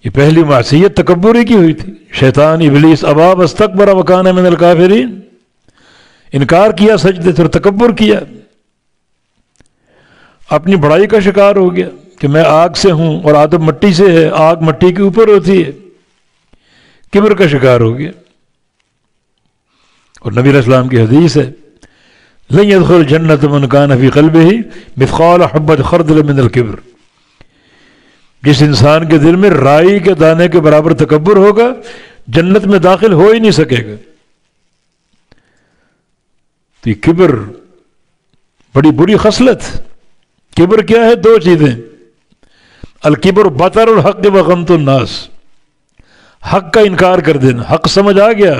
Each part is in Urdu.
یہ پہلی معصیت تکبر کی ہوئی تھی. شیطان ابلیس ابا واستکبر وکان من الکافرین، انکار کیا سجدے سے اور تکبر کیا، اپنی بڑائی کا شکار ہو گیا کہ میں آگ سے ہوں اور آدم مٹی سے ہے، آگ مٹی کے اوپر ہوتی ہے، کبر کا شکار ہو گیا. اور نبی علیہ السلام کی حدیث ہے لن يدخل الجنة من كان في قلبه مثقال حبة خردل من الكبر، جس انسان کے دل میں رائی کے دانے کے برابر تکبر ہوگا جنت میں داخل ہو ہی نہیں سکے گا. تو یہ کبر بڑی بری خصلت. کبر کیا ہے؟ دو چیزیں، الکبر بطر الحق و غمط الناس، حق کا انکار کر دینا. حق سمجھ آ گیا،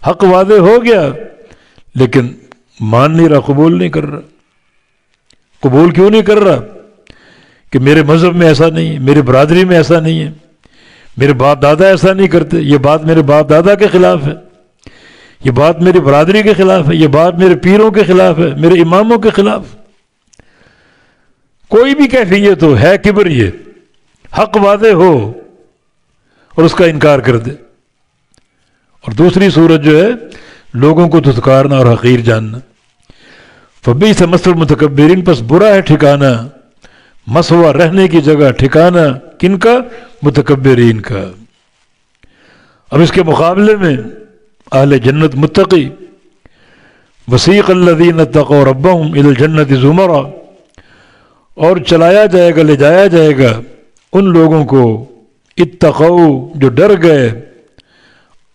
حق واضح ہو گیا، لیکن مان نہیں رہا، قبول نہیں کر رہا. قبول کیوں نہیں کر رہا؟ کہ میرے مذہب میں ایسا نہیں ہے، میری برادری میں ایسا نہیں ہے، میرے باپ دادا ایسا نہیں کرتے، یہ بات میرے باپ دادا کے خلاف ہے، یہ بات میری برادری کے خلاف ہے، یہ بات میرے پیروں کے خلاف ہے، میرے اماموں کے خلاف. کوئی بھی کیفیت ہو، ہے کبر. یہ حق واضح ہو اور اس کا انکار کر دے. اور دوسری صورت جو ہے لوگوں کو دھتکارنا اور حقیر جاننا. فبئس مثوى المتکبرین، پس برا ہے ٹھکانہ، مسوا رہنے کی جگہ، ٹھکانہ کن کا؟ متکبرین کا. اب اس کے مقابلے میں اہل جنت متقی. وسیق الذین اتقوا ربهم الی الجنۃ زمرا، اور چلایا جائے گا، لے جایا جائے گا ان لوگوں کو اتقوا جو ڈر گئے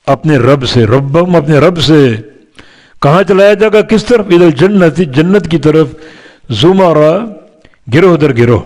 اپنے رب سے، ربهم اپنے رب سے. کہاں چلایا جائے گا؟ کس طرف؟ الی الجنۃ، جنت کی طرف. زمرا گروہ در گروہ.